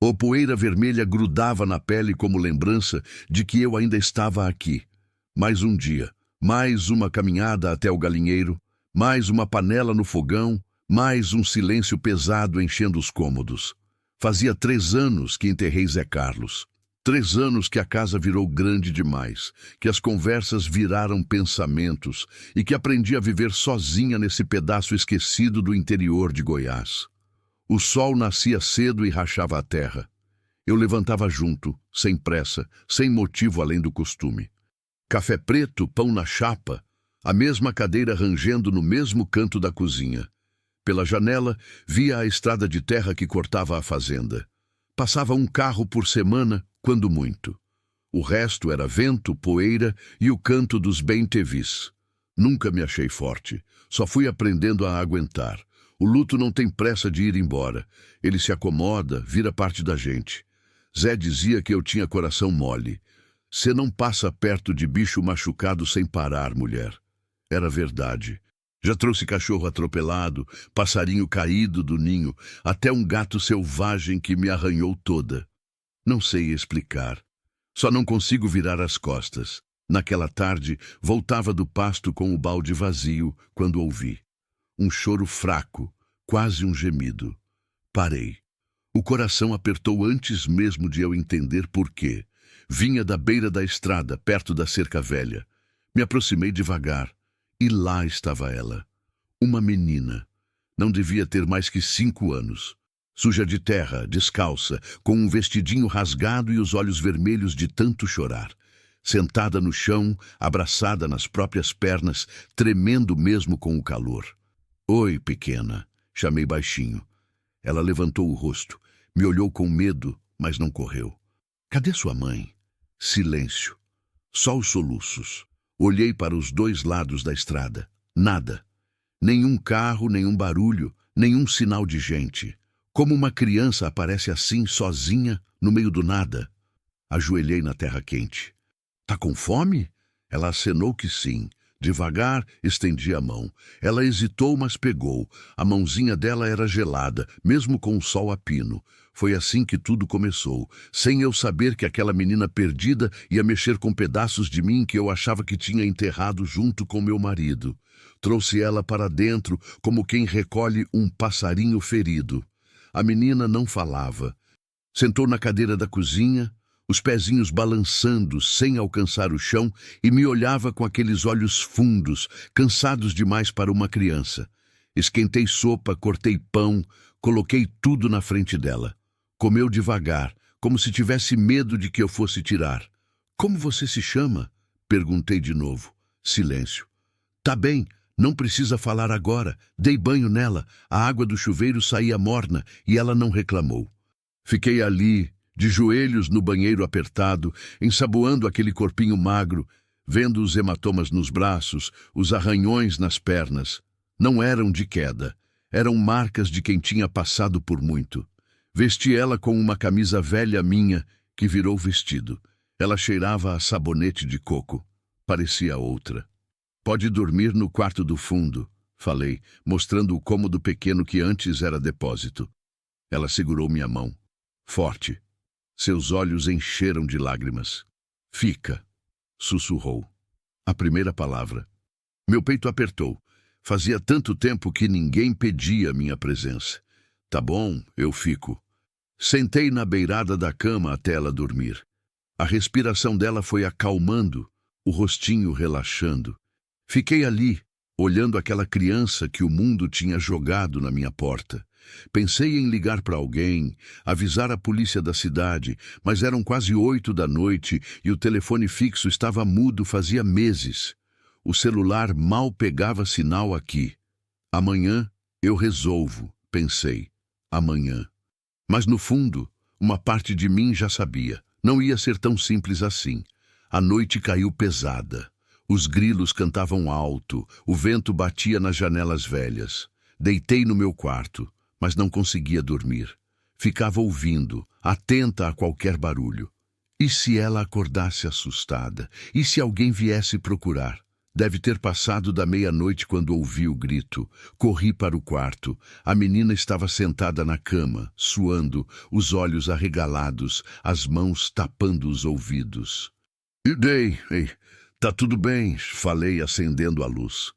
A poeira vermelha grudava na pele como lembrança de que eu ainda estava aqui. Mais um dia, mais uma caminhada até o galinheiro, mais uma panela no fogão, mais um silêncio pesado enchendo os cômodos. Fazia 3 anos que enterrei Zé Carlos. 3 anos que a casa virou grande demais, que as conversas viraram pensamentos e que aprendi a viver sozinha nesse pedaço esquecido do interior de Goiás. O sol nascia cedo e rachava a terra. Eu levantava junto, sem pressa, sem motivo além do costume. Café preto, pão na chapa, a mesma cadeira rangendo no mesmo canto da cozinha. Pela janela, via a estrada de terra que cortava a fazenda. Passava um carro por semana, quando muito. O resto era vento, poeira e o canto dos bem-te-vis. Nunca me achei forte, só fui aprendendo a aguentar. O luto não tem pressa de ir embora. Ele se acomoda, vira parte da gente. Zé dizia que eu tinha coração mole. Cê não passa perto de bicho machucado sem parar, mulher. Era verdade. Já trouxe cachorro atropelado, passarinho caído do ninho, até um gato selvagem que me arranhou toda. Não sei explicar. Só não consigo virar as costas. Naquela tarde, voltava do pasto com o balde vazio, quando ouvi um choro fraco, quase um gemido. Parei. O coração apertou antes mesmo de eu entender por quê. Vinha da beira da estrada, perto da cerca velha. Me aproximei devagar, e lá estava ela. Uma menina. Não devia ter mais que 5 anos. Suja de terra, descalça, com um vestidinho rasgado e os olhos vermelhos de tanto chorar. Sentada no chão, abraçada nas próprias pernas, tremendo mesmo com o calor. Oi, pequena, chamei baixinho. Ela levantou o rosto, me olhou com medo, mas não correu. Cadê sua mãe? Silêncio. Só os soluços. Olhei para os 2 lados da estrada. Nada. Nenhum carro, nenhum barulho, nenhum sinal de gente. Como uma criança aparece assim, sozinha, no meio do nada. Ajoelhei na terra quente. Tá com fome? Ela acenou que sim. Devagar, estendi a mão. Ela hesitou, mas pegou. A mãozinha dela era gelada, mesmo com o sol a pino. Foi assim que tudo começou, sem eu saber que aquela menina perdida ia mexer com pedaços de mim que eu achava que tinha enterrado junto com meu marido. Trouxe ela para dentro, como quem recolhe um passarinho ferido. A menina não falava. Sentou na cadeira da cozinha, os pezinhos balançando sem alcançar o chão, e me olhava com aqueles olhos fundos, cansados demais para uma criança. Esquentei sopa, cortei pão, coloquei tudo na frente dela. Comeu devagar, como se tivesse medo de que eu fosse tirar. Como você se chama? Perguntei de novo. Silêncio. Tá bem, não precisa falar agora. Dei banho nela, a água do chuveiro saía morna e ela não reclamou. Fiquei ali, de joelhos no banheiro apertado, ensaboando aquele corpinho magro, vendo os hematomas nos braços, os arranhões nas pernas. Não eram de queda, eram marcas de quem tinha passado por muito. Vesti ela com uma camisa velha minha, que virou vestido. Ela cheirava a sabonete de coco. Parecia outra. Pode dormir no quarto do fundo, falei, mostrando o cômodo pequeno que antes era depósito. Ela segurou minha mão. Forte. Seus olhos encheram de lágrimas. Fica, sussurrou. A primeira palavra. Meu peito apertou. Fazia tanto tempo que ninguém pedia minha presença. Tá bom, eu fico. Sentei na beirada da cama até ela dormir. A respiração dela foi acalmando, o rostinho relaxando. Fiquei ali, olhando aquela criança que o mundo tinha jogado na minha porta. Pensei em ligar para alguém, avisar a polícia da cidade, mas eram quase 8 da noite e o telefone fixo estava mudo fazia meses. O celular mal pegava sinal aqui. Amanhã eu resolvo, pensei. Amanhã. Mas no fundo, uma parte de mim já sabia. Não ia ser tão simples assim. A noite caiu pesada. Os grilos cantavam alto, o vento batia nas janelas velhas. Deitei no meu quarto, mas não conseguia dormir. Ficava ouvindo, atenta a qualquer barulho. E se ela acordasse assustada? E se alguém viesse procurar? Deve ter passado da meia-noite quando ouvi o grito. Corri para o quarto. A menina estava sentada na cama, suando, os olhos arregalados, as mãos tapando os ouvidos. Ei, tá tudo bem, falei acendendo a luz.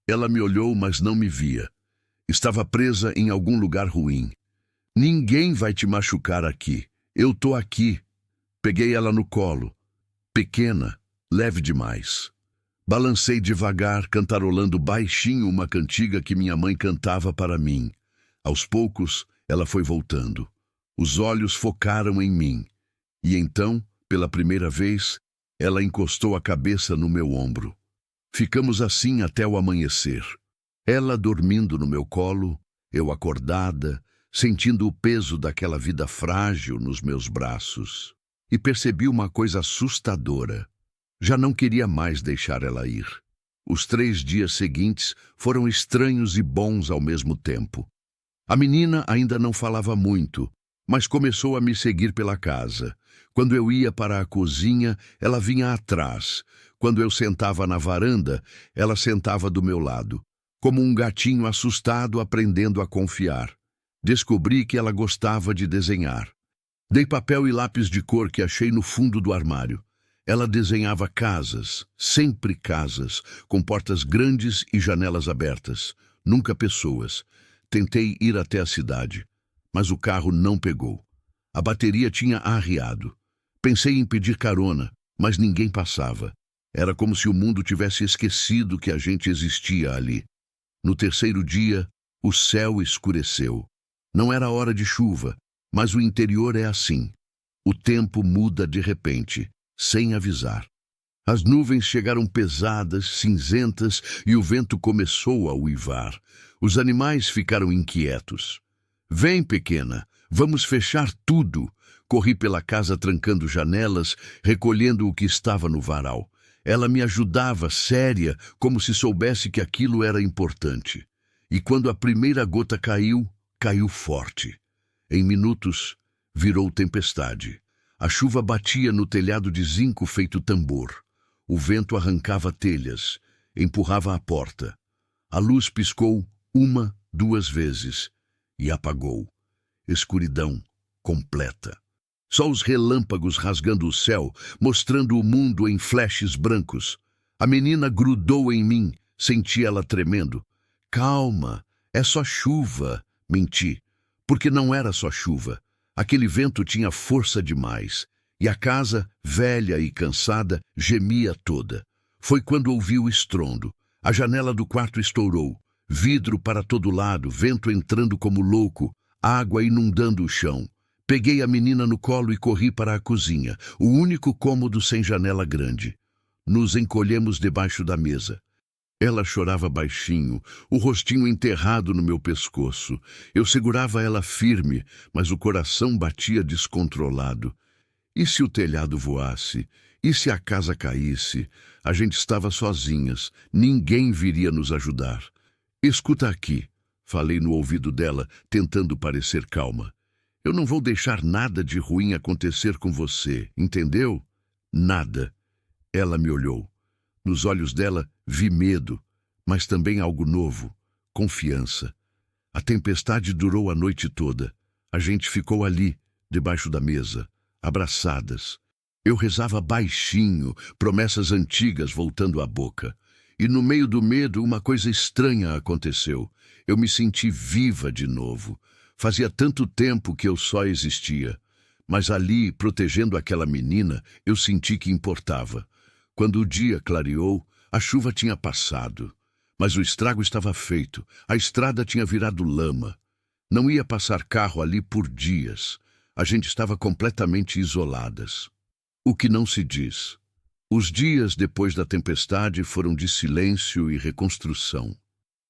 Ela me olhou, mas não me via. Estava presa em algum lugar ruim. Ninguém vai te machucar aqui. Eu tô aqui. Peguei ela no colo. Pequena, leve demais. Balancei devagar, cantarolando baixinho uma cantiga que minha mãe cantava para mim. Aos poucos, ela foi voltando. Os olhos focaram em mim. E então, pela primeira vez, ela encostou a cabeça no meu ombro. Ficamos assim até o amanhecer. Ela dormindo no meu colo, eu acordada, sentindo o peso daquela vida frágil nos meus braços. E percebi uma coisa assustadora. Já não queria mais deixar ela ir. Os 3 dias seguintes foram estranhos e bons ao mesmo tempo. A menina ainda não falava muito, mas começou a me seguir pela casa. Quando eu ia para a cozinha, ela vinha atrás. Quando eu sentava na varanda, ela sentava do meu lado, como um gatinho assustado aprendendo a confiar. Descobri que ela gostava de desenhar. Dei papel e lápis de cor que achei no fundo do armário. Ela desenhava casas, sempre casas, com portas grandes e janelas abertas, nunca pessoas. Tentei ir até a cidade, mas o carro não pegou. A bateria tinha arriado. Pensei em pedir carona, mas ninguém passava. Era como se o mundo tivesse esquecido que a gente existia ali. No 3º dia, o céu escureceu. Não era hora de chuva, mas o interior é assim. O tempo muda de repente, sem avisar. As nuvens chegaram pesadas, cinzentas, e o vento começou a uivar. Os animais ficaram inquietos. Vem, pequena, vamos fechar tudo. Corri pela casa trancando janelas, recolhendo o que estava no varal. Ela me ajudava, séria, como se soubesse que aquilo era importante. E quando a primeira gota caiu, caiu forte. Em minutos, virou tempestade. A chuva batia no telhado de zinco feito tambor. O vento arrancava telhas, empurrava a porta. A luz piscou 1, 2 vezes e apagou. Escuridão completa. Só os relâmpagos rasgando o céu, mostrando o mundo em flashes brancos. A menina grudou em mim, senti ela tremendo. Calma, é só chuva, menti. Porque não era só chuva. Aquele vento tinha força demais, e a casa, velha e cansada, gemia toda. Foi quando ouvi o estrondo. A janela do quarto estourou. Vidro para todo lado, vento entrando como louco, água inundando o chão. Peguei a menina no colo e corri para a cozinha, o único cômodo sem janela grande. Nos encolhemos debaixo da mesa. Ela chorava baixinho, o rostinho enterrado no meu pescoço. Eu segurava ela firme, mas o coração batia descontrolado. E se o telhado voasse? E se a casa caísse? A gente estava sozinhas, ninguém viria nos ajudar. Escuta aqui, falei no ouvido dela, tentando parecer calma. Eu não vou deixar nada de ruim acontecer com você, entendeu? Nada. Ela me olhou. Nos olhos dela vi medo, mas também algo novo, confiança. A tempestade durou a noite toda. A gente ficou ali, debaixo da mesa, abraçadas. Eu rezava baixinho, promessas antigas voltando à boca. E no meio do medo, uma coisa estranha aconteceu. Eu me senti viva de novo. Fazia tanto tempo que eu só existia. Mas ali, protegendo aquela menina, eu senti que importava. Quando o dia clareou, a chuva tinha passado. Mas o estrago estava feito. A estrada tinha virado lama. Não ia passar carro ali por dias. A gente estava completamente isoladas. O que não se diz. Os dias depois da tempestade foram de silêncio e reconstrução.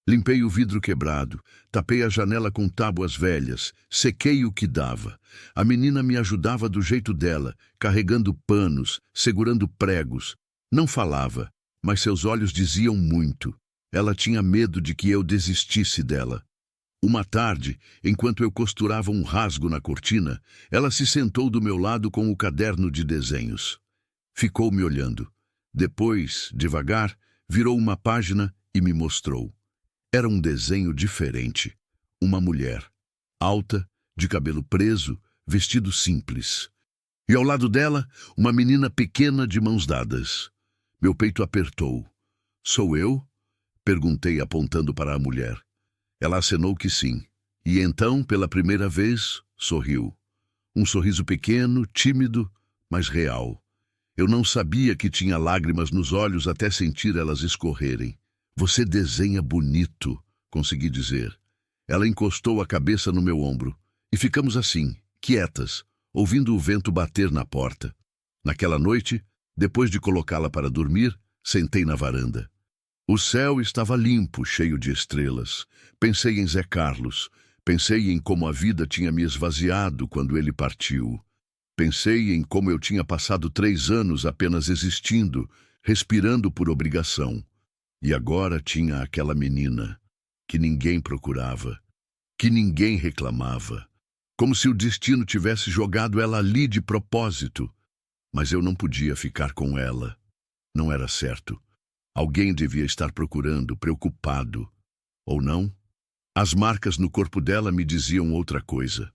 Limpei o vidro quebrado, tapei a janela com tábuas velhas, sequei o que dava. A menina me ajudava do jeito dela, carregando panos, segurando pregos. Não falava, mas seus olhos diziam muito. Ela tinha medo de que eu desistisse dela. Uma tarde, enquanto eu costurava um rasgo na cortina, ela se sentou do meu lado com o caderno de desenhos. Ficou me olhando. Depois, devagar, virou uma página e me mostrou. Era um desenho diferente. Uma mulher, alta, de cabelo preso, vestido simples. E ao lado dela, uma menina pequena de mãos dadas. Meu peito apertou. Sou eu? Perguntei apontando para a mulher. Ela acenou que sim. E então, pela primeira vez, sorriu. Um sorriso pequeno, tímido, mas real. Eu não sabia que tinha lágrimas nos olhos até sentir elas escorrerem. Você desenha bonito, consegui dizer. Ela encostou a cabeça no meu ombro. E ficamos assim, quietas, ouvindo o vento bater na porta. Naquela noite, depois de colocá-la para dormir, sentei na varanda. O céu estava limpo, cheio de estrelas. Pensei em Zé Carlos. Pensei em como a vida tinha me esvaziado quando ele partiu. Pensei em como eu tinha passado 3 anos apenas existindo, respirando por obrigação. E agora tinha aquela menina, que ninguém procurava, que ninguém reclamava. Como se o destino tivesse jogado ela ali de propósito. Mas eu não podia ficar com ela. Não era certo. Alguém devia estar procurando, preocupado. Ou não? As marcas no corpo dela me diziam outra coisa.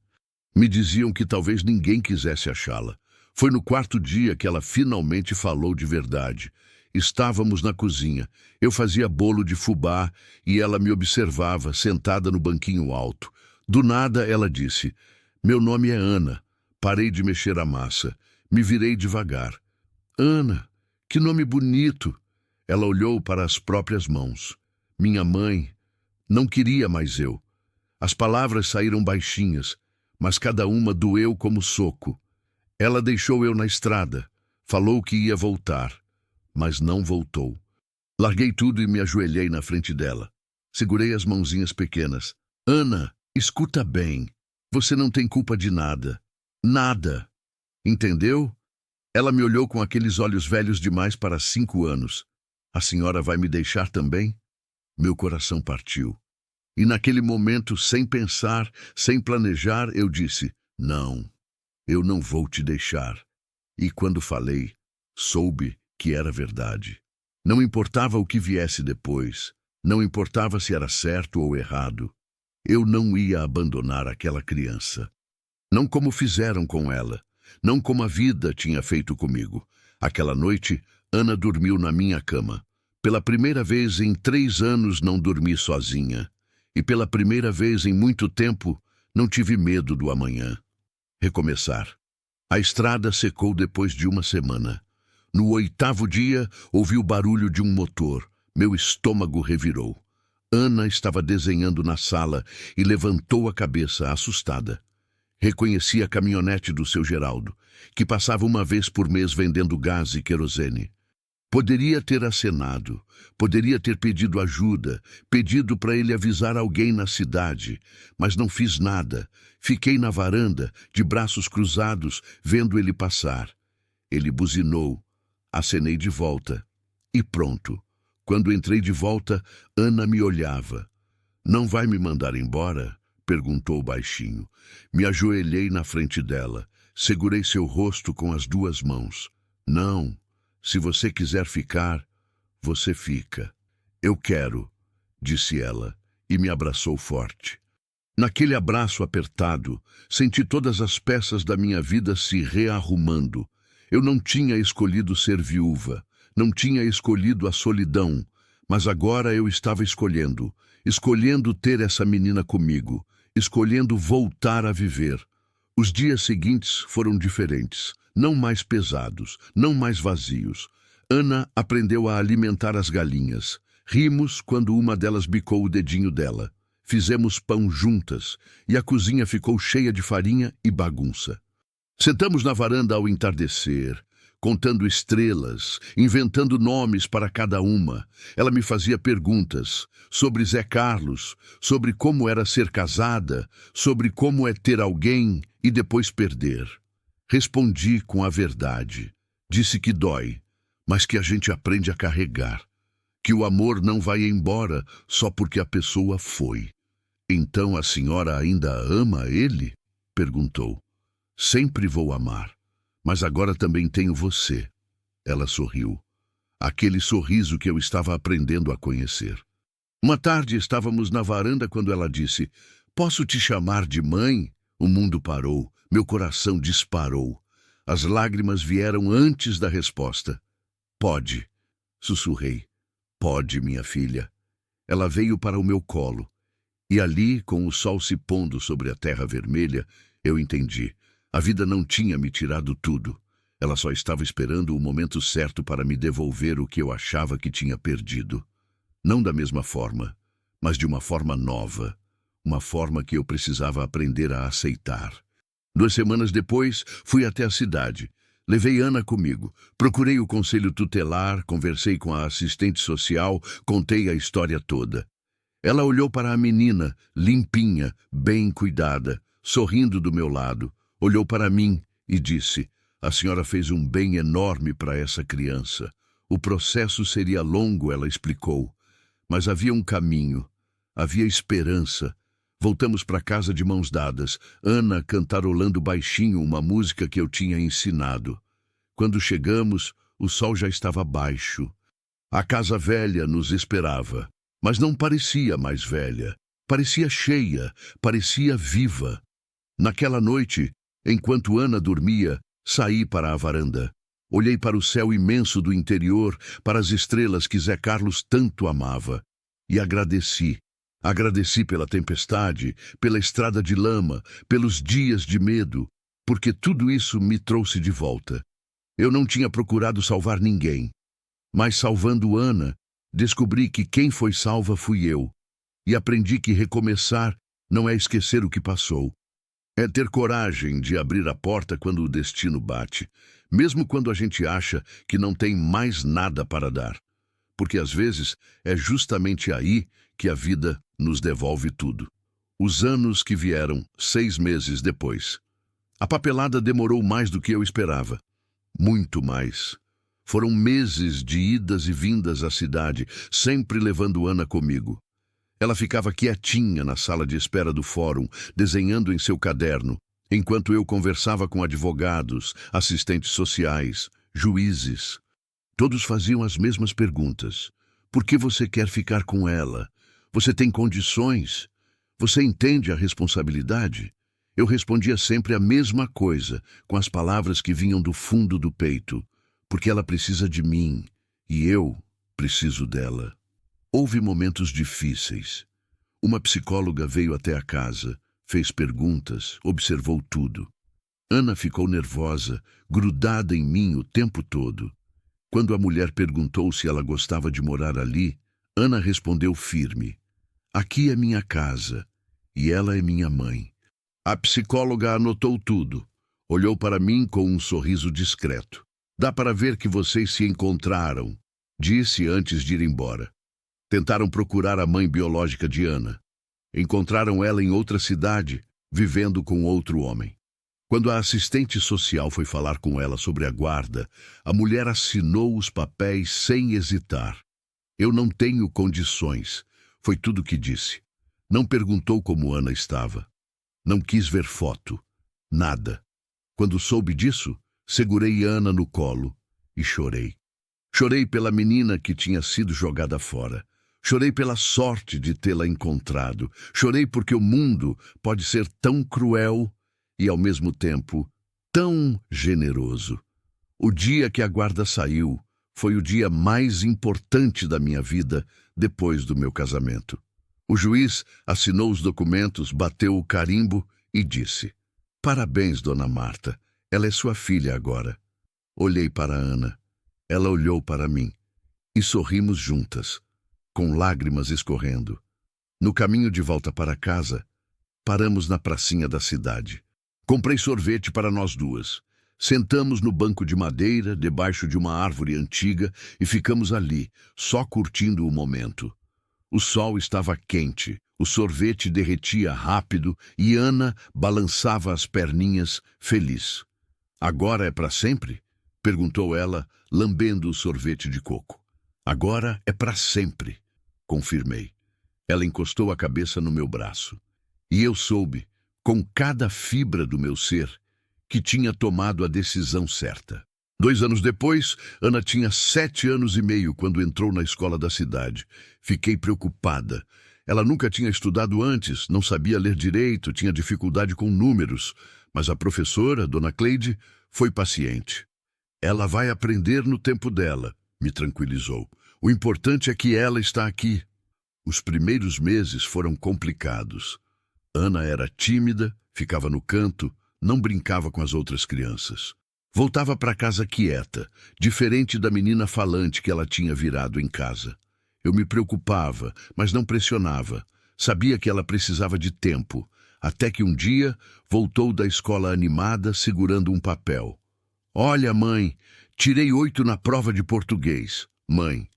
Me diziam que talvez ninguém quisesse achá-la. Foi no 4º dia que ela finalmente falou de verdade. Estávamos na cozinha. Eu fazia bolo de fubá e ela me observava, sentada no banquinho alto. Do nada ela disse: "Meu nome é Ana." Parei de mexer a massa. Me virei devagar. "Ana, que nome bonito." Ela olhou para as próprias mãos. Minha mãe não queria mais eu. As palavras saíram baixinhas, mas cada uma doeu como soco. Ela deixou eu na estrada. Falou que ia voltar, mas não voltou. Larguei tudo e me ajoelhei na frente dela. Segurei as mãozinhas pequenas. "Ana, escuta bem. Você não tem culpa de nada. Nada. Entendeu?" Ela me olhou com aqueles olhos velhos demais para 5 anos. "A senhora vai me deixar também?" Meu coração partiu. E naquele momento, sem pensar, sem planejar, eu disse: "Não, eu não vou te deixar." E quando falei, soube que era verdade. Não importava o que viesse depois, não importava se era certo ou errado. Eu não ia abandonar aquela criança. Não como fizeram com ela, não como a vida tinha feito comigo. Aquela noite, Ana dormiu na minha cama. Pela primeira vez em 3 anos não dormi sozinha. E pela primeira vez em muito tempo não tive medo do amanhã. Recomeçar. A estrada secou depois de 1 semana. No 8º dia, ouvi o barulho de um motor. Meu estômago revirou. Ana estava desenhando na sala e levantou a cabeça, assustada. Reconheci a caminhonete do seu Geraldo, que passava uma vez por mês vendendo gás e querosene. Poderia ter acenado, poderia ter pedido ajuda, pedido para ele avisar alguém na cidade, mas não fiz nada. Fiquei na varanda, de braços cruzados, vendo ele passar. Ele buzinou, acenei de volta. E pronto. Quando entrei de volta, Ana me olhava. "Não vai me mandar embora?" perguntou baixinho. Me ajoelhei na frente dela, segurei seu rosto com as 2 mãos. "Não. Se você quiser ficar, você fica." "Eu quero", disse ela, e me abraçou forte. Naquele abraço apertado, senti todas as peças da minha vida se rearrumando. Eu não tinha escolhido ser viúva, não tinha escolhido a solidão, mas agora eu estava escolhendo ter essa menina comigo, escolhendo voltar a viver. Os dias seguintes foram diferentes. Não mais pesados, não mais vazios. Ana aprendeu a alimentar as galinhas. Rimos quando uma delas bicou o dedinho dela. Fizemos pão juntas e a cozinha ficou cheia de farinha e bagunça. Sentamos na varanda ao entardecer, contando estrelas, inventando nomes para cada uma. Ela me fazia perguntas sobre Zé Carlos, sobre como era ser casada, sobre como é ter alguém e depois perder. Respondi com a verdade. Disse que dói, mas que a gente aprende a carregar. Que o amor não vai embora só porque a pessoa foi. "Então a senhora ainda ama ele?" perguntou. "Sempre vou amar, mas agora também tenho você." Ela sorriu. aquele sorriso que eu estava aprendendo a conhecer. Uma tarde estávamos na varanda quando ela disse: "Posso te chamar de mãe?" O mundo parou, meu coração disparou. As lágrimas vieram antes da resposta. "Pode", sussurrei. "Pode, minha filha." Ela veio para o meu colo. E ali, com o sol se pondo sobre a terra vermelha, eu entendi. A vida não tinha me tirado tudo. Ela só estava esperando o momento certo para me devolver o que eu achava que tinha perdido. Não da mesma forma, mas de uma forma nova. Uma forma que eu precisava aprender a aceitar. 2 semanas depois, fui até a cidade. Levei Ana comigo. Procurei o conselho tutelar, conversei com a assistente social, contei a história toda. Ela olhou para a menina, limpinha, bem cuidada, sorrindo do meu lado. Olhou para mim e disse: "A senhora fez um bem enorme para essa criança. O processo seria longo", ela explicou. Mas havia um caminho, havia esperança. Voltamos para casa de mãos dadas, Ana cantarolando baixinho uma música que eu tinha ensinado. Quando chegamos, o sol já estava baixo. A casa velha nos esperava. Mas não parecia mais velha. Parecia cheia, parecia viva. Naquela noite, enquanto Ana dormia, saí para a varanda. Olhei para o céu imenso do interior, para as estrelas que Zé Carlos tanto amava. E agradeci. Agradeci pela tempestade, pela estrada de lama, pelos dias de medo, porque tudo isso me trouxe de volta. Eu não tinha procurado salvar ninguém. Mas salvando Ana, descobri que quem foi salva fui eu. E aprendi que recomeçar não é esquecer o que passou. É ter coragem de abrir a porta quando o destino bate, mesmo quando a gente acha que não tem mais nada para dar. Porque às vezes é justamente aí que a vida nos devolve tudo. Os anos que vieram 6 meses depois. A papelada demorou mais do que eu esperava. Muito mais. Foram meses de idas e vindas à cidade, sempre levando Ana comigo. Ela ficava quietinha na sala de espera do fórum, desenhando em seu caderno, enquanto eu conversava com advogados, assistentes sociais, juízes. Todos faziam as mesmas perguntas. Por que você quer ficar com ela? Você tem condições? Você entende a responsabilidade? Eu respondia sempre a mesma coisa, com as palavras que vinham do fundo do peito. Porque ela precisa de mim, e eu preciso dela. Houve momentos difíceis. Uma psicóloga veio até a casa, fez perguntas, observou tudo. Ana ficou nervosa, grudada em mim o tempo todo. Quando a mulher perguntou se ela gostava de morar ali, Ana respondeu firme: "Aqui é minha casa, e ela é minha mãe." A psicóloga anotou tudo. Olhou para mim com um sorriso discreto. "Dá para ver que vocês se encontraram", disse antes de ir embora. Tentaram procurar a mãe biológica de Ana. Encontraram ela em outra cidade, vivendo com outro homem. Quando a assistente social foi falar com ela sobre a guarda, a mulher assinou os papéis sem hesitar. "Eu não tenho condições", foi tudo que disse. Não perguntou como Ana estava. Não quis ver foto. Nada. Quando soube disso, segurei Ana no colo e chorei. Chorei pela menina que tinha sido jogada fora. Chorei pela sorte de tê-la encontrado. Chorei porque o mundo pode ser tão cruel e, ao mesmo tempo, tão generoso. O dia que a guarda saiu foi o dia mais importante da minha vida depois do meu casamento. O juiz assinou os documentos, bateu o carimbo e disse: "Parabéns, dona Marta. Ela é sua filha agora." Olhei para Ana. Ela olhou para mim. E sorrimos juntas, com lágrimas escorrendo. No caminho de volta para casa, paramos na pracinha da cidade. Comprei sorvete para nós duas. Sentamos no banco de madeira, debaixo de uma árvore antiga, e ficamos ali, só curtindo o momento. O sol estava quente, o sorvete derretia rápido e Ana balançava as perninhas, feliz. "Agora é para sempre?" perguntou ela, lambendo o sorvete de coco. "Agora é para sempre", confirmei. Ela encostou a cabeça no meu braço. E eu soube, com cada fibra do meu ser, que tinha tomado a decisão certa. 2 anos depois, Ana tinha 7 anos e meio quando entrou na escola da cidade. Fiquei preocupada. Ela nunca tinha estudado antes, não sabia ler direito, tinha dificuldade com números. Mas a professora, Dona Cleide, foi paciente. Ela vai aprender no tempo dela, me tranquilizou. O importante é que ela está aqui. Os primeiros meses foram complicados. Ana era tímida, ficava no canto, não brincava com as outras crianças. Voltava para casa quieta, diferente da menina falante que ela tinha virado em casa. Eu me preocupava, mas não pressionava. Sabia que ela precisava de tempo, até que um dia voltou da escola animada segurando um papel. Olha, mãe, tirei 8 na prova de português. Mãe.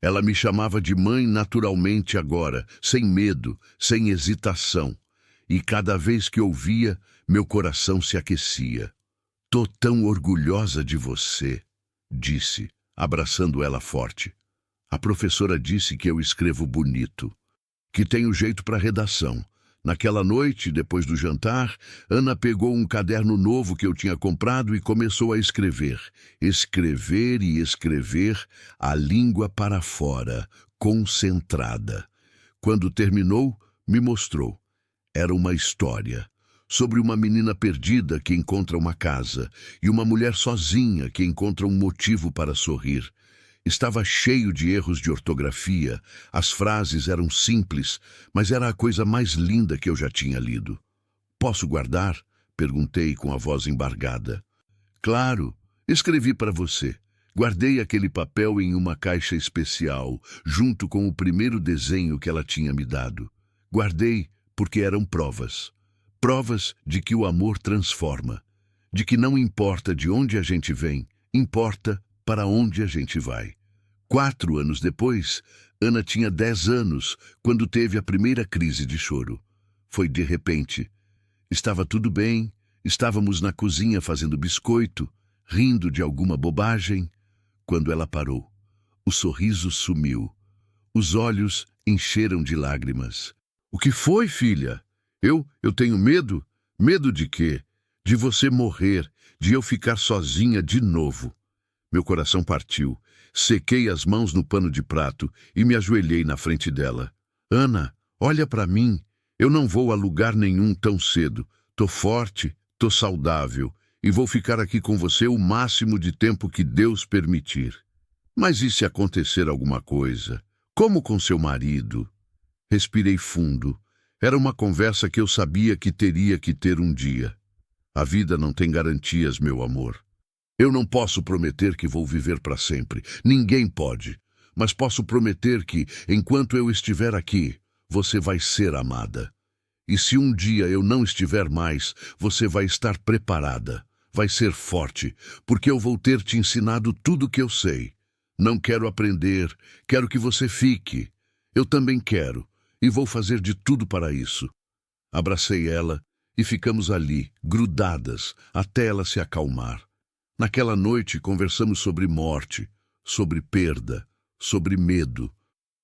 Ela me chamava de mãe naturalmente agora, sem medo, sem hesitação. E cada vez que ouvia, meu coração se aquecia. Tô tão orgulhosa de você, disse, abraçando ela forte. A professora disse que eu escrevo bonito, que tenho jeito para redação. Naquela noite, depois do jantar, Ana pegou um caderno novo que eu tinha comprado e começou a escrever. Escrever e escrever, a língua para fora, concentrada. Quando terminou, me mostrou. Era uma história sobre uma menina perdida que encontra uma casa e uma mulher sozinha que encontra um motivo para sorrir. Estava cheio de erros de ortografia, as frases eram simples, mas era a coisa mais linda que eu já tinha lido. Posso guardar? Perguntei com a voz embargada. Claro, escrevi para você. Guardei aquele papel em uma caixa especial, junto com o primeiro desenho que ela tinha me dado. Guardei porque eram provas. Provas de que o amor transforma, de que não importa de onde a gente vem, importa para onde a gente vai. 4 anos depois, Ana tinha 10 anos, quando teve a primeira crise de choro. Foi de repente. Estava tudo bem, estávamos na cozinha fazendo biscoito, rindo de alguma bobagem, quando ela parou. O sorriso sumiu. Os olhos encheram de lágrimas. O que foi, filha? Eu tenho medo? Medo de quê? De você morrer, de eu ficar sozinha de novo. Meu coração partiu. Sequei as mãos no pano de prato e me ajoelhei na frente dela. Ana, olha para mim. Eu não vou a lugar nenhum tão cedo. Tô forte, tô saudável e vou ficar aqui com você o máximo de tempo que Deus permitir. Mas e se acontecer alguma coisa? Como com seu marido? Respirei fundo. Era uma conversa que eu sabia que teria que ter um dia. A vida não tem garantias, meu amor. Eu não posso prometer que vou viver para sempre. Ninguém pode. Mas posso prometer que, enquanto eu estiver aqui, você vai ser amada. E se um dia eu não estiver mais, você vai estar preparada. Vai ser forte, porque eu vou ter te ensinado tudo o que eu sei. Não quero aprender, quero que você fique. Eu também quero, e vou fazer de tudo para isso. Abracei ela e ficamos ali, grudadas, até ela se acalmar. Naquela noite conversamos sobre morte, sobre perda, sobre medo.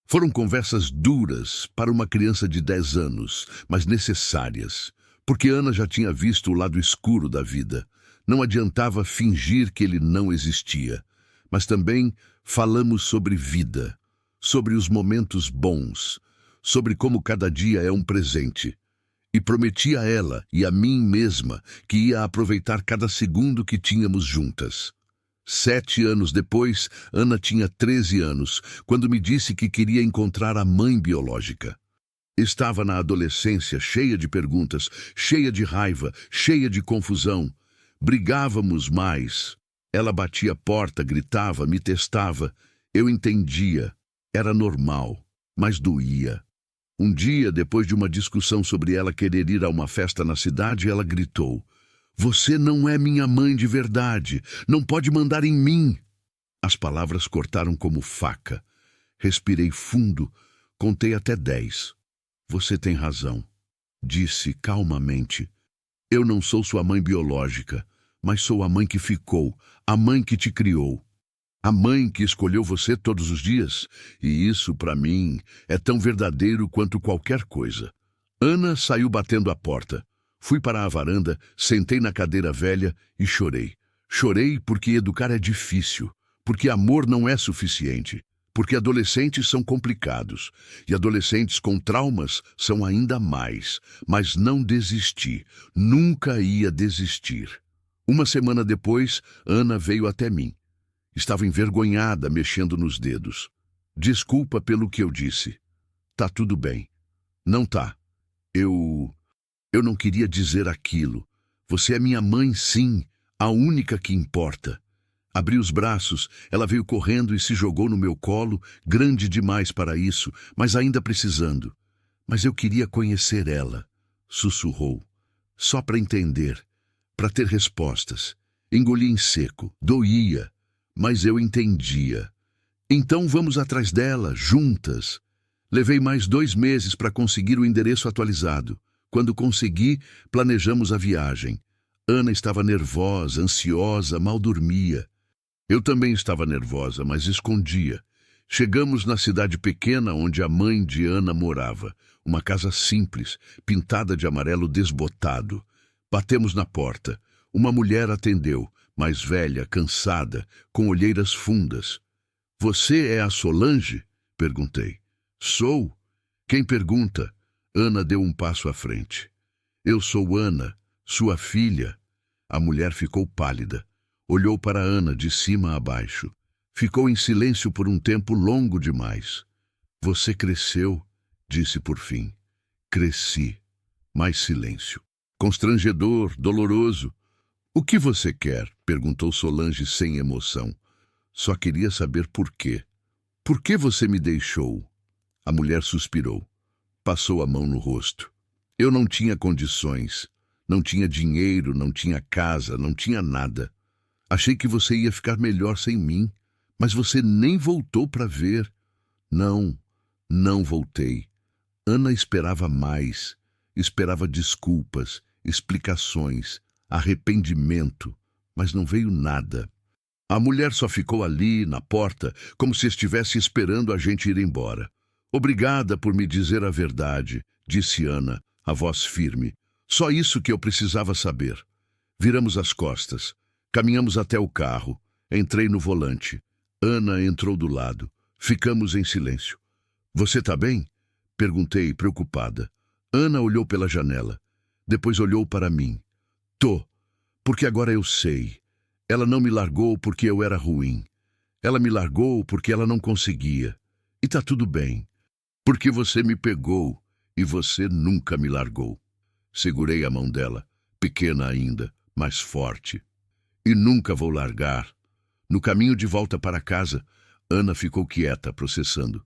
Foram conversas duras para uma criança de 10 anos, mas necessárias, porque Ana já tinha visto o lado escuro da vida. Não adiantava fingir que ele não existia. Mas também falamos sobre vida, sobre os momentos bons, sobre como cada dia é um presente. E prometi a ela e a mim mesma que ia aproveitar cada segundo que tínhamos juntas. 7 anos depois, Ana tinha 13 anos, quando me disse que queria encontrar a mãe biológica. Estava na adolescência, cheia de perguntas, cheia de raiva, cheia de confusão. Brigávamos mais. Ela batia a porta, gritava, me testava. Eu entendia. Era normal, mas doía. Um dia, depois de uma discussão sobre ela querer ir a uma festa na cidade, ela gritou: "Você não é minha mãe de verdade. Não pode mandar em mim." As palavras cortaram como faca. Respirei fundo, contei até 10. "Você tem razão", disse calmamente. "Eu não sou sua mãe biológica, mas sou a mãe que ficou, a mãe que te criou. A mãe que escolheu você todos os dias, e isso, para mim, é tão verdadeiro quanto qualquer coisa." Ana saiu batendo a porta. Fui para a varanda, sentei na cadeira velha e chorei. Chorei porque educar é difícil, porque amor não é suficiente, porque adolescentes são complicados e adolescentes com traumas são ainda mais. Mas não desisti, nunca ia desistir. Uma semana depois, Ana veio até mim. Estava envergonhada, mexendo nos dedos. Desculpa pelo que eu disse. Tá tudo bem. Não tá. Eu não queria dizer aquilo. Você é minha mãe, sim, a única que importa. Abri os braços, ela veio correndo e se jogou no meu colo, grande demais para isso, mas ainda precisando. Mas eu queria conhecer ela, sussurrou. Só para entender, para ter respostas. Engoli em seco, doía, mas eu entendia. Então vamos atrás dela, juntas. Levei mais 2 meses para conseguir o endereço atualizado. Quando consegui, planejamos a viagem. Ana estava nervosa, ansiosa, mal dormia. Eu também estava nervosa, mas escondia. Chegamos na cidade pequena onde a mãe de Ana morava. Uma casa simples, pintada de amarelo desbotado. Batemos na porta. Uma mulher atendeu, mais velha, cansada, com olheiras fundas. Você é a Solange? Perguntei. Sou. Quem pergunta? Ana deu um passo à frente. Eu sou Ana, sua filha. A mulher ficou pálida. Olhou para Ana de cima a baixo. Ficou em silêncio por um tempo longo demais. Você cresceu, disse por fim. Cresci. Mais silêncio. Constrangedor, doloroso. O que você quer? Perguntou Solange sem emoção. Só queria saber por quê. Por que você me deixou? A mulher suspirou. Passou a mão no rosto. Eu não tinha condições. Não tinha dinheiro, não tinha casa, não tinha nada. Achei que você ia ficar melhor sem mim, mas você nem voltou para ver. Não, não voltei. Ana esperava mais. Esperava desculpas, explicações, arrependimento, mas não veio nada. A mulher só ficou ali, na porta, como se estivesse esperando a gente ir embora. Obrigada por me dizer a verdade, disse Ana, a voz firme. Só isso que eu precisava saber. Viramos as costas. Caminhamos até o carro. Entrei no volante. Ana entrou do lado. Ficamos em silêncio. Você tá bem? Perguntei, preocupada. Ana olhou pela janela. Depois olhou para mim. Tô, porque agora eu sei. Ela não me largou porque eu era ruim. Ela me largou porque ela não conseguia. E tá tudo bem. Porque você me pegou e você nunca me largou. Segurei a mão dela, pequena ainda, mas forte. E nunca vou largar. No caminho de volta para casa, Ana ficou quieta, processando.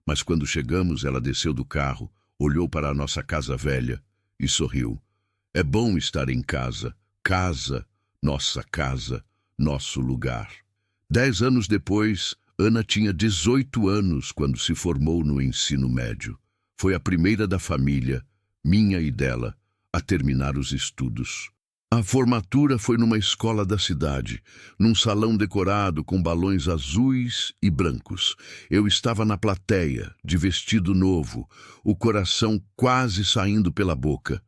Mas quando chegamos, ela desceu do carro, olhou para a nossa casa velha e sorriu. É bom estar em casa. Casa, nossa casa, nosso lugar. 10 anos depois, Ana tinha 18 anos quando se formou no ensino médio. Foi a primeira da família, minha e dela, a terminar os estudos. A formatura foi numa escola da cidade, num salão decorado com balões azuis e brancos. Eu estava na plateia, de vestido novo, o coração quase saindo pela boca.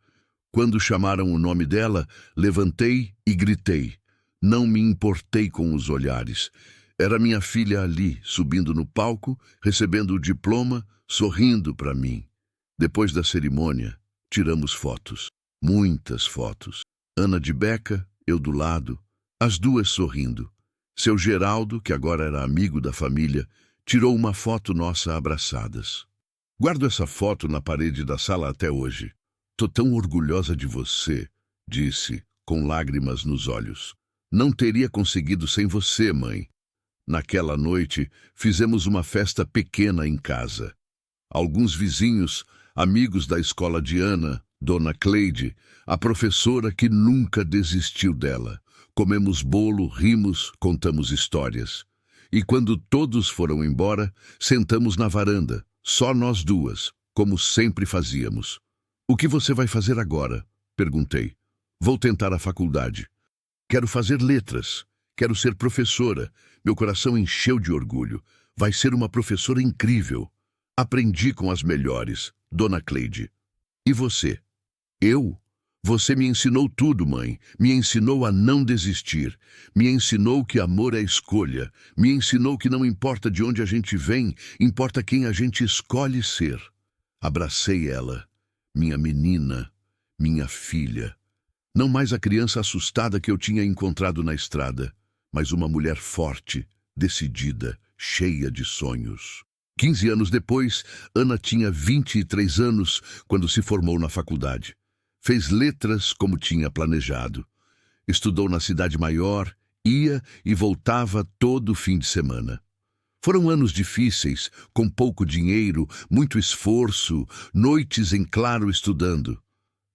Quando chamaram o nome dela, levantei e gritei. Não me importei com os olhares. Era minha filha ali, subindo no palco, recebendo o diploma, sorrindo para mim. Depois da cerimônia, tiramos fotos. Muitas fotos. Ana de beca, eu do lado, as duas sorrindo. Seu Geraldo, que agora era amigo da família, tirou uma foto nossa abraçadas. Guardo essa foto na parede da sala até hoje. Tô tão orgulhosa de você, disse, com lágrimas nos olhos. Não teria conseguido sem você, mãe. Naquela noite, fizemos uma festa pequena em casa. Alguns vizinhos, amigos da escola de Ana, Dona Cleide, a professora que nunca desistiu dela. Comemos bolo, rimos, contamos histórias. E quando todos foram embora, sentamos na varanda, só nós duas, como sempre fazíamos. O que você vai fazer agora? Perguntei. Vou tentar a faculdade. Quero fazer letras. Quero ser professora. Meu coração encheu de orgulho. Vai ser uma professora incrível. Aprendi com as melhores, Dona Cleide. E você? Eu? Você me ensinou tudo, mãe. Me ensinou a não desistir. Me ensinou que amor é escolha. Me ensinou que não importa de onde a gente vem, importa quem a gente escolhe ser. Abracei ela, minha menina, minha filha. Não mais a criança assustada que eu tinha encontrado na estrada, mas uma mulher forte, decidida, cheia de sonhos. 15 anos depois, Ana tinha 23 anos quando se formou na faculdade. Fez letras como tinha planejado. Estudou na cidade maior, ia e voltava todo fim de semana. Foram anos difíceis, com pouco dinheiro, muito esforço, noites em claro estudando.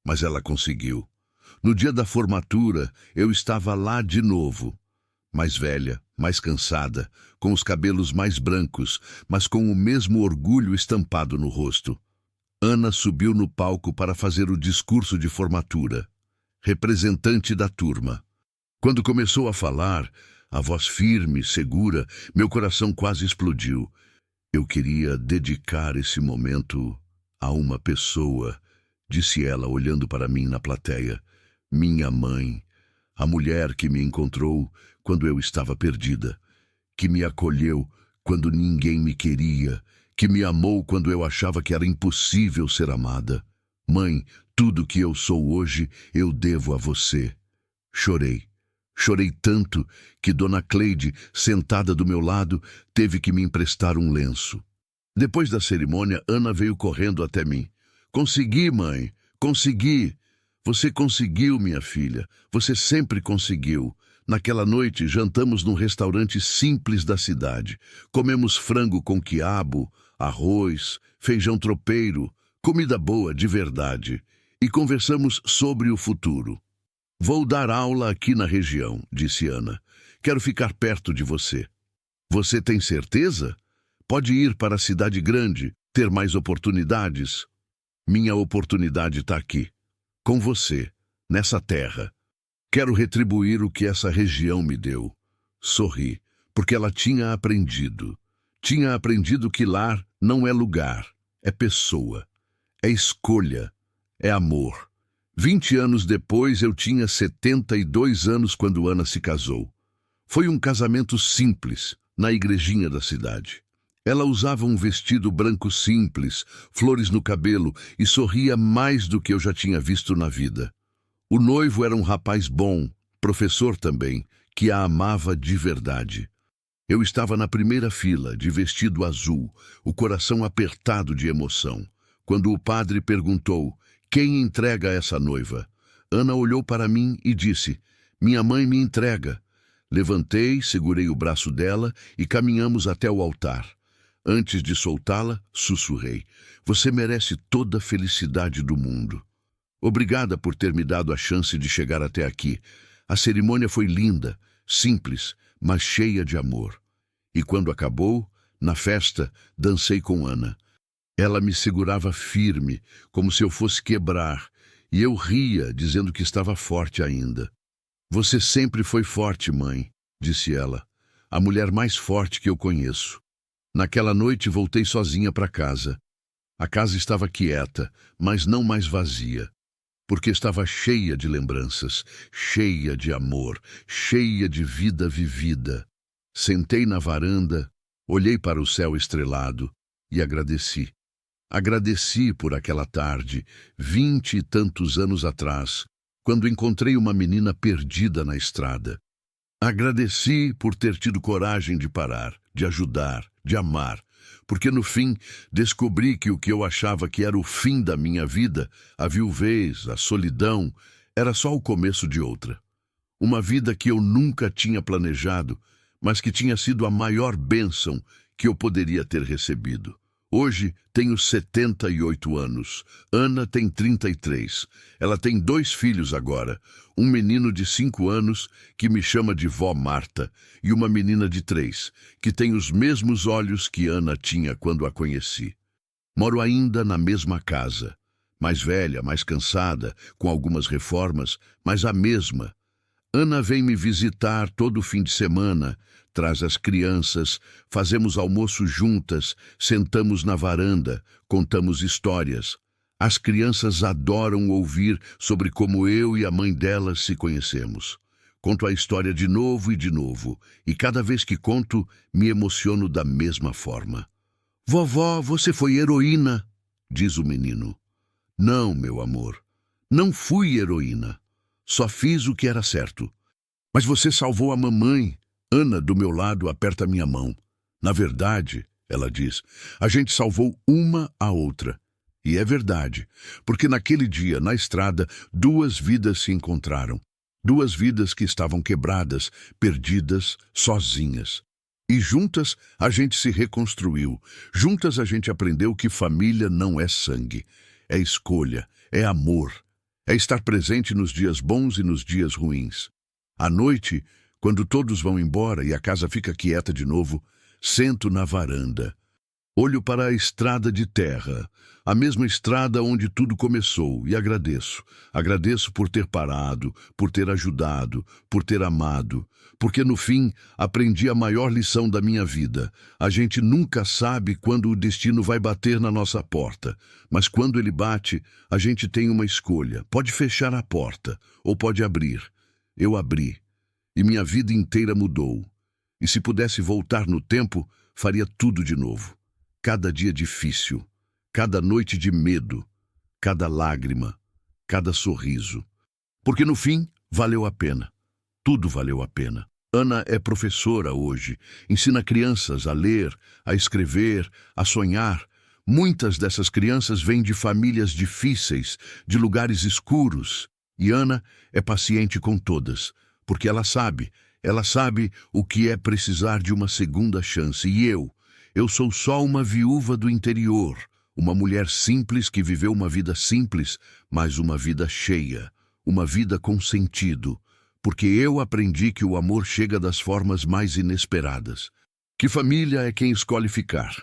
Mas ela conseguiu. No dia da formatura, eu estava lá de novo. Mais velha, mais cansada, com os cabelos mais brancos, mas com o mesmo orgulho estampado no rosto. Ana subiu no palco para fazer o discurso de formatura, representante da turma. Quando começou a falar, a voz firme, segura, meu coração quase explodiu. Eu queria dedicar esse momento a uma pessoa, disse ela olhando para mim na plateia. Minha mãe, a mulher que me encontrou quando eu estava perdida, que me acolheu quando ninguém me queria, que me amou quando eu achava que era impossível ser amada. Mãe, tudo que eu sou hoje eu devo a você. Chorei. Chorei tanto que Dona Cleide, sentada do meu lado, teve que me emprestar um lenço. Depois da cerimônia, Ana veio correndo até mim. Consegui, mãe, consegui. Você conseguiu, minha filha. Você sempre conseguiu. Naquela noite, jantamos num restaurante simples da cidade. Comemos frango com quiabo, arroz, feijão tropeiro, comida boa de verdade. E conversamos sobre o futuro. Vou dar aula aqui na região, disse Ana. Quero ficar perto de você. Você tem certeza? Pode ir para a cidade grande, ter mais oportunidades. Minha oportunidade está aqui, com você, nessa terra. Quero retribuir o que essa região me deu. Sorri, porque ela tinha aprendido. Tinha aprendido que lar não é lugar, é pessoa, é escolha, é amor. 20 anos depois, eu tinha 72 anos quando Ana se casou. Foi um casamento simples, na igrejinha da cidade. Ela usava um vestido branco simples, flores no cabelo e sorria mais do que eu já tinha visto na vida. O noivo era um rapaz bom, professor também, que a amava de verdade. Eu estava na primeira fila, de vestido azul, o coração apertado de emoção, quando o padre perguntou: quem entrega essa noiva? Ana olhou para mim e disse: minha mãe me entrega. Levantei, segurei o braço dela e caminhamos até o altar. Antes de soltá-la, sussurrei: você merece toda a felicidade do mundo. Obrigada por ter me dado a chance de chegar até aqui. A cerimônia foi linda, simples, mas cheia de amor. E quando acabou, na festa, dancei com Ana. Ela me segurava firme, como se eu fosse quebrar, e eu ria, dizendo que estava forte ainda. Você sempre foi forte, mãe, disse ela, a mulher mais forte que eu conheço. Naquela noite voltei sozinha para casa. A casa estava quieta, mas não mais vazia, porque estava cheia de lembranças, cheia de amor, cheia de vida vivida. Sentei na varanda, olhei para o céu estrelado e agradeci. Agradeci por aquela tarde, 20 e tantos anos atrás, quando encontrei uma menina perdida na estrada. Agradeci por ter tido coragem de parar, de ajudar, de amar, porque no fim descobri que o que eu achava que era o fim da minha vida, a viuvez, a solidão, era só o começo de outra. Uma vida que eu nunca tinha planejado, mas que tinha sido a maior bênção que eu poderia ter recebido. Hoje tenho 78 anos, Ana tem 33. Ela tem 2 filhos agora, um menino de 5 anos que me chama de vó Marta e uma menina de 3, que tem os mesmos olhos que Ana tinha quando a conheci. Moro ainda na mesma casa, mais velha, mais cansada, com algumas reformas, mas a mesma. Ana vem me visitar todo fim de semana, traz as crianças, fazemos almoço juntas, sentamos na varanda, contamos histórias. As crianças adoram ouvir sobre como eu e a mãe delas se conhecemos. Conto a história de novo, e cada vez que conto, me emociono da mesma forma. Vovó, você foi heroína, diz o menino. Não, meu amor, não fui heroína. Só fiz o que era certo. Mas você salvou a mamãe. Ana, do meu lado, aperta minha mão. Na verdade, ela diz, a gente salvou uma a outra. E é verdade, porque naquele dia, na estrada, 2 vidas se encontraram. 2 vidas que estavam quebradas, perdidas, sozinhas. E juntas a gente se reconstruiu. Juntas a gente aprendeu que família não é sangue. É escolha, é amor. É estar presente nos dias bons e nos dias ruins. À noite, quando todos vão embora e a casa fica quieta de novo, sento na varanda. Olho para a estrada de terra, a mesma estrada onde tudo começou, e agradeço. Agradeço por ter parado, por ter ajudado, por ter amado, porque no fim aprendi a maior lição da minha vida. A gente nunca sabe quando o destino vai bater na nossa porta, mas quando ele bate, a gente tem uma escolha. Pode fechar a porta ou pode abrir. Eu abri, e minha vida inteira mudou. E se pudesse voltar no tempo, faria tudo de novo. Cada dia difícil, cada noite de medo, cada lágrima, cada sorriso. Porque no fim, valeu a pena. Tudo valeu a pena. Ana é professora hoje, ensina crianças a ler, a escrever, a sonhar. Muitas dessas crianças vêm de famílias difíceis, de lugares escuros. E Ana é paciente com todas, porque ela sabe o que é precisar de uma segunda chance. E eu sou só uma viúva do interior, uma mulher simples que viveu uma vida simples, mas uma vida cheia, uma vida com sentido, porque eu aprendi que o amor chega das formas mais inesperadas. Que família é quem escolhe ficar,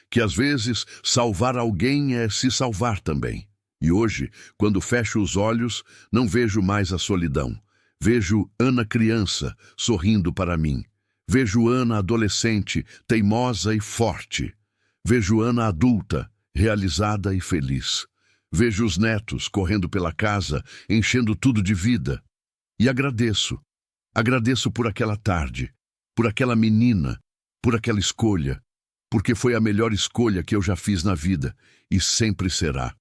que às vezes salvar alguém é se salvar também. E hoje, quando fecho os olhos, não vejo mais a solidão. Vejo Ana criança sorrindo para mim. Vejo Ana adolescente, teimosa e forte. Vejo Ana adulta, realizada e feliz. Vejo os netos correndo pela casa, enchendo tudo de vida. E agradeço. Agradeço por aquela tarde, por aquela menina, por aquela escolha, porque foi a melhor escolha que eu já fiz na vida e sempre será.